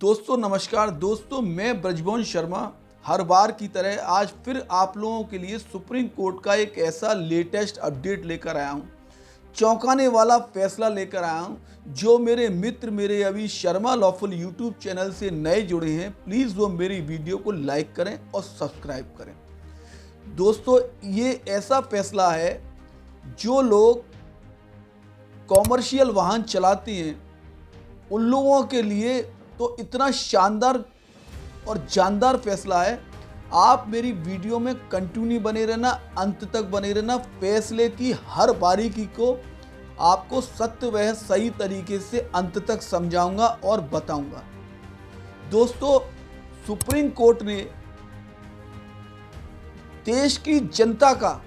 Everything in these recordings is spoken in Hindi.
दोस्तों नमस्कार। दोस्तों मैं ब्रजवंश शर्मा हर बार की तरह आज फिर आप लोगों के लिए सुप्रीम कोर्ट का एक ऐसा लेटेस्ट अपडेट लेकर आया हूं, चौंकाने वाला फैसला लेकर आया हूं। जो मेरे मित्र मेरे अभी शर्मा लॉफुल यूट्यूब चैनल से नए जुड़े हैं, प्लीज़ वो मेरी वीडियो को लाइक करें और सब्सक्राइब करें। दोस्तों ये ऐसा फैसला है, जो लोग कॉमर्शियल वाहन चलाते हैं उन लोगों के लिए तो इतना शानदार और जानदार फैसला है। आप मेरी वीडियो में कंटिन्यू बने रहना, अंत तक बने रहना। फैसले की हर बारीकी को आपको सत्य व सही तरीके से अंत तक समझाऊंगा और बताऊंगा। दोस्तों सुप्रीम कोर्ट ने देश की जनता का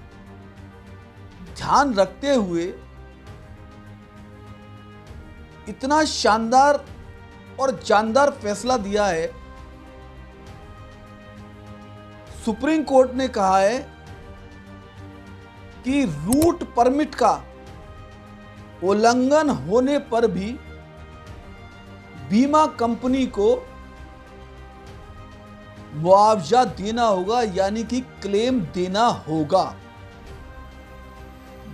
ध्यान रखते हुए इतना शानदार और जानदार फैसला दिया है। सुप्रीम कोर्ट ने कहा है कि रूट परमिट का उल्लंघन होने पर भी बीमा कंपनी को मुआवजा देना होगा, यानी कि क्लेम देना होगा।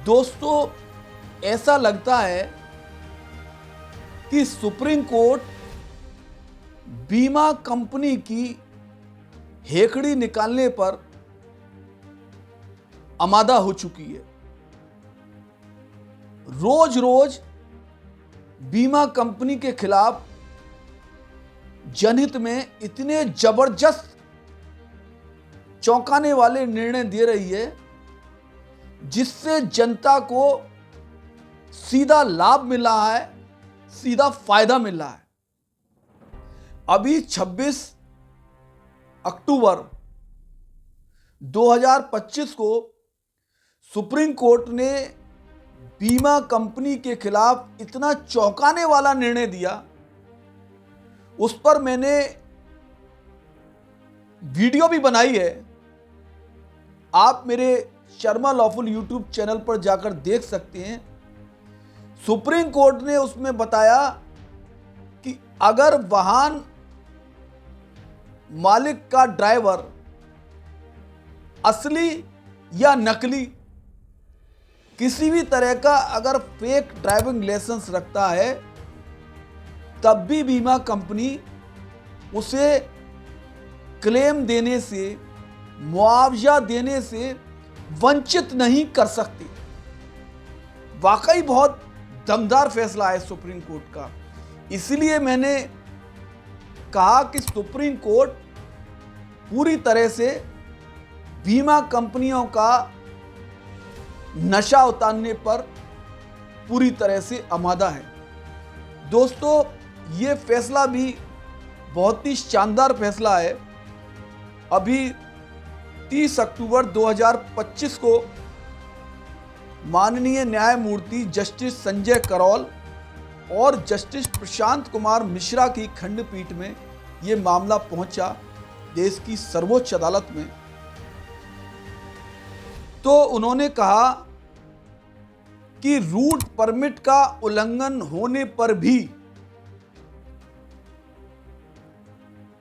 दोस्तों ऐसा लगता है कि सुप्रीम कोर्ट बीमा कंपनी की हेकड़ी निकालने पर आमादा हो चुकी है। रोज रोज बीमा कंपनी के खिलाफ जनहित में इतने जबरदस्त चौंकाने वाले निर्णय दे रही है, जिससे जनता को सीधा लाभ मिल रहा है, सीधा फायदा मिल रहा है। अभी 26 अक्टूबर 2025 को सुप्रीम कोर्ट ने बीमा कंपनी के खिलाफ इतना चौंकाने वाला निर्णय दिया, उस पर मैंने वीडियो भी बनाई है। आप मेरे शर्मा लॉफुल यूट्यूब चैनल पर जाकर देख सकते हैं। सुप्रीम कोर्ट ने उसमें बताया कि अगर वाहन मालिक का ड्राइवर असली या नकली किसी भी तरह का अगर फेक ड्राइविंग लाइसेंस रखता है, तब भी बीमा कंपनी उसे क्लेम देने से, मुआवजा देने से वंचित नहीं कर सकती। वाकई बहुत दमदार फैसला है सुप्रीम कोर्ट का। इसलिए मैंने कहा कि सुप्रीम कोर्ट पूरी तरह से बीमा कंपनियों का नशा उतारने पर पूरी तरह से आमादा है। दोस्तों ये फैसला भी बहुत ही शानदार फैसला है। अभी 30 अक्टूबर 2025 को माननीय न्यायमूर्ति जस्टिस संजय करोल और जस्टिस प्रशांत कुमार मिश्रा की खंडपीठ में ये मामला पहुंचा, देश की सर्वोच्च अदालत में। तो उन्होंने कहा कि रूट परमिट का उल्लंघन होने पर भी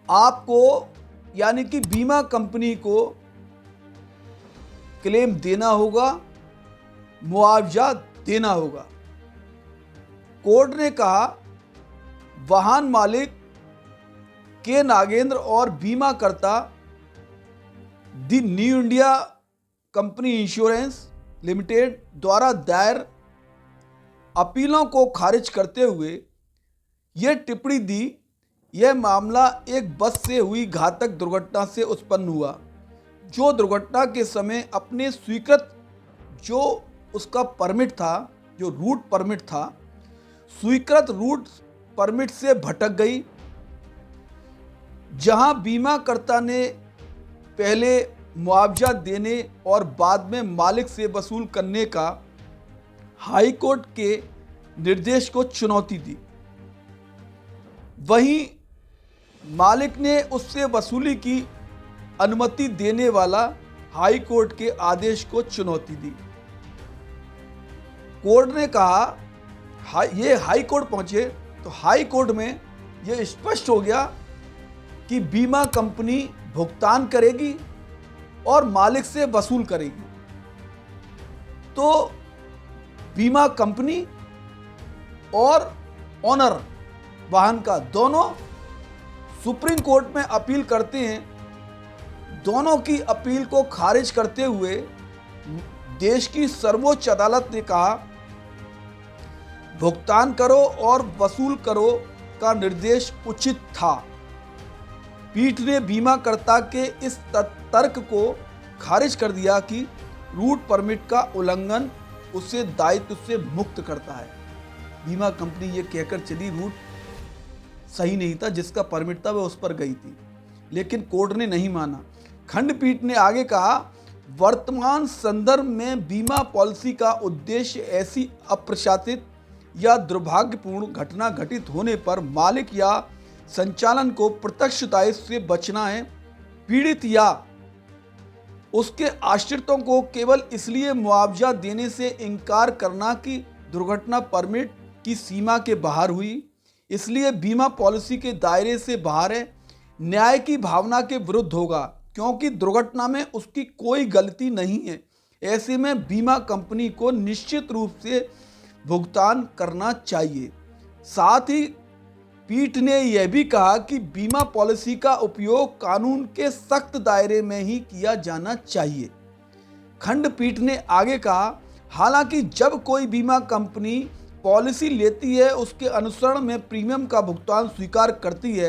आपको, यानी कि बीमा कंपनी को क्लेम देना होगा, मुआवजा देना होगा। कोर्ट ने कहा वाहन मालिक के नागेंद्र और बीमा करता the new India company insurance limited द्वारा दायर अपीलों को खारिज करते हुए यह टिप्पणी दी, यह मामला एक बस से हुई घातक दुर्घटना से उत्पन्न हुआ, जो दुर्घटना के समय अपने स्वीकृत जो उसका परमिट था, जो रूट परमिट था, स्वीकृत रूट परमिट से भटक गई। जहां बीमाकर्ता ने पहले मुआवजा देने और बाद में मालिक से वसूल करने का हाई कोर्ट के निर्देश को चुनौती दी, वहीं मालिक ने उससे वसूली की अनुमति देने वाला हाई कोर्ट के आदेश को चुनौती दी। कोर्ट ने कहा ये हाई कोर्ट पहुंचे तो हाई कोर्ट में ये स्पष्ट हो गया कि बीमा कंपनी भुगतान करेगी और मालिक से वसूल करेगी। तो बीमा कंपनी और ओनर वाहन का दोनों सुप्रीम कोर्ट में अपील करते हैं। दोनों की अपील को खारिज करते हुए देश की सर्वोच्च अदालत ने कहा, भुगतान करो और वसूल करो का निर्देश उचित था। पीठ ने बीमाकर्ता के इस तर्क को खारिज कर दिया कि रूट परमिट का उल्लंघन उसे दायित्व से मुक्त करता है। बीमा कंपनी ये कहकर चली रूट सही नहीं था, जिसका परमिट था वह उस पर गई थी, लेकिन कोर्ट ने नहीं माना। खंडपीठ ने आगे कहा, वर्तमान संदर्भ में बीमा पॉलिसी का उद्देश्य ऐसी अप्रत्याशित या दुर्भाग्यपूर्ण घटना घटित होने पर मालिक या संचालन को प्रत्यक्ष दायित्व से बचना है। पीड़ित या उसके आश्रितों को केवल इसलिए मुआवजा देने से इनकार करना कि दुर्घटना परमिट की सीमा के बाहर हुई, इसलिए बीमा पॉलिसी के दायरे से बाहर है, न्याय की भावना के विरुद्ध होगा, क्योंकि दुर्घटना में उसकी कोई गलती नहीं है। ऐसे में बीमा कंपनी को निश्चित रूप से भुगतान करना चाहिए। साथ ही पीठ ने यह भी कहा कि बीमा पॉलिसी का उपयोग कानून के सख्त दायरे में ही किया जाना चाहिए। खंडपीठ ने आगे कहा, हालांकि जब कोई बीमा कंपनी पॉलिसी लेती है, उसके अनुसरण में प्रीमियम का भुगतान स्वीकार करती है,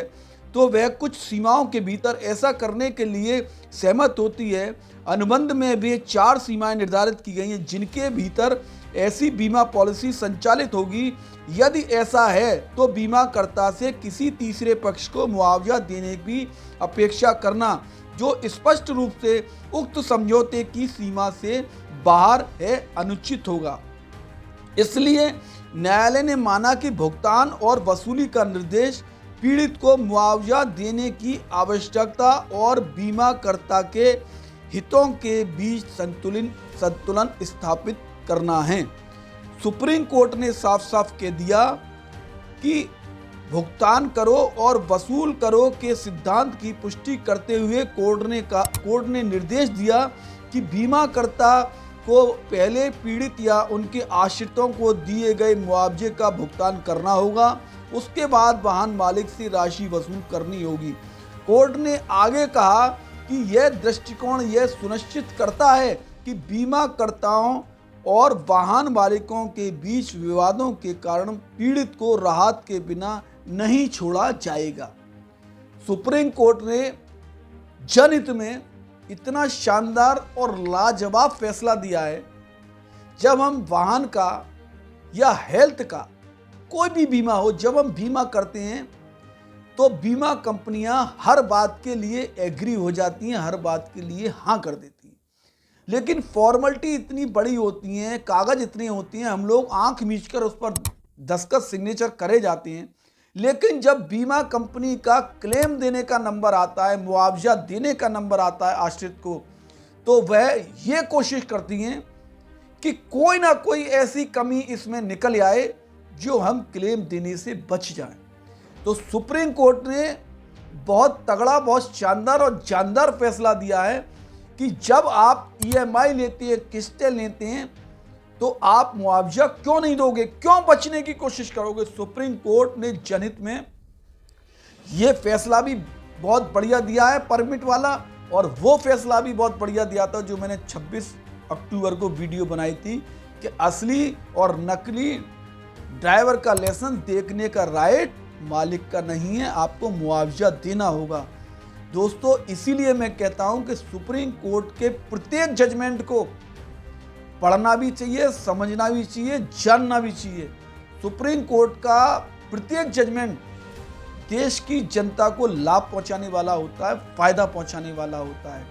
तो वह कुछ सीमाओं के भीतर ऐसा करने के लिए सहमत होती है। अनुबंध में भी 4 सीमाएं निर्धारित की गई हैं जिनके भीतर ऐसी बीमा पॉलिसी संचालित होगी। यदि ऐसा है तो बीमाकर्ता से किसी तीसरे पक्ष को मुआवजा देने की अपेक्षा करना जो स्पष्ट रूप से उक्त समझौते की सीमा से बाहर है, अनुचित होगा। इसलिए न्यायालय ने माना कि भुगतान और वसूली का निर्देश पीड़ित को मुआवजा देने की आवश्यकता और बीमाकर्ता के हितों के बीच संतुलन स्थापित करना है। सुप्रीम कोर्ट ने साफ साफ कह दिया कि भुगतान करो और वसूल करो के सिद्धांत की पुष्टि करते हुए कोर्ट ने निर्देश दिया कि बीमाकर्ता को पहले पीड़ित या उनके आश्रितों को दिए गए मुआवजे का भुगतान करना होगा, उसके बाद वाहन मालिक से राशि वसूल करनी होगी। कोर्ट ने आगे कहा कि यह दृष्टिकोण यह सुनिश्चित करता है कि बीमाकर्ताओं और वाहन मालिकों के बीच विवादों के कारण पीड़ित को राहत के बिना नहीं छोड़ा जाएगा। सुप्रीम कोर्ट ने जनहित में इतना शानदार और लाजवाब फैसला दिया है। जब हम वाहन का या हेल्थ का कोई भी बीमा हो, जब हम बीमा करते हैं तो बीमा कंपनियां हर बात के लिए एग्री हो जाती हैं, हर बात के लिए हाँ कर देती हैं। लेकिन फॉर्मेलिटी इतनी बड़ी होती हैं, कागज़ इतने होती हैं, हम लोग आंख मीचकर उस पर दस्तखत सिग्नेचर करे जाते हैं। लेकिन जब बीमा कंपनी का क्लेम देने का नंबर आता है, मुआवजा देने का नंबर आता है आश्रित को, तो वह ये कोशिश करती हैं कि कोई ना कोई ऐसी कमी इसमें निकल आए जो हम क्लेम देने से बच जाएं। तो सुप्रीम कोर्ट ने बहुत तगड़ा, बहुत शानदार और जानदार फैसला दिया है कि जब आप EMI लेते हैं, किस्तें लेते हैं, तो आप मुआवजा क्यों नहीं दोगे, क्यों बचने की कोशिश करोगे। सुप्रीम कोर्ट ने जनहित में ये फैसला भी बहुत बढ़िया दिया है परमिट वाला, और वो फैसला भी बहुत बढ़िया दिया था जो मैंने 26 अक्टूबर को वीडियो बनाई थी कि असली और नकली ड्राइवर का लाइसेंस देखने का राइट मालिक का नहीं है, आपको मुआवजा देना होगा। दोस्तों, इसीलिए मैं कहता हूं कि सुप्रीम कोर्ट के प्रत्येक जजमेंट को पढ़ना भी चाहिए, समझना भी चाहिए, जानना भी चाहिए। सुप्रीम कोर्ट का प्रत्येक जजमेंट देश की जनता को लाभ पहुंचाने वाला होता है, फायदा पहुंचाने वाला होता है।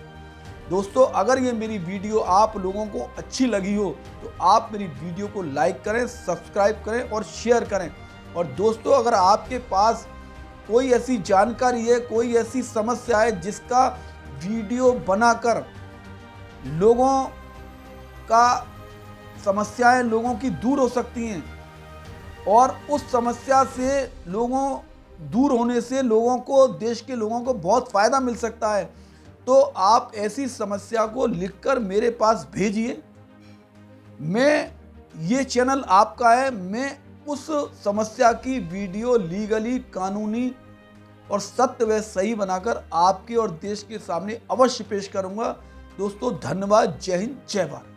दोस्तों, अगर ये मेरी वीडियो आप लोगों को अच्छी लगी हो तो आप मेरी वीडियो को लाइक करें, सब्सक्राइब करें और शेयर करें। और दोस्तों, अगर आपके पास कोई ऐसी जानकारी है, कोई ऐसी समस्या है जिसका वीडियो बनाकर लोगों का समस्याएं लोगों की दूर हो सकती हैं और उस समस्या से लोगों दूर होने से लोगों को, देश के लोगों को बहुत फ़ायदा मिल सकता है। तो आप ऐसी समस्या को लिखकर मेरे पास भेजिए। ये चैनल आपका है, मैं उस समस्या की वीडियो लीगली, कानूनी और सत्य व सही बनाकर आपके और देश के सामने अवश्य पेश करूंगा। दोस्तों धन्यवाद। जय हिंद, जय भारत।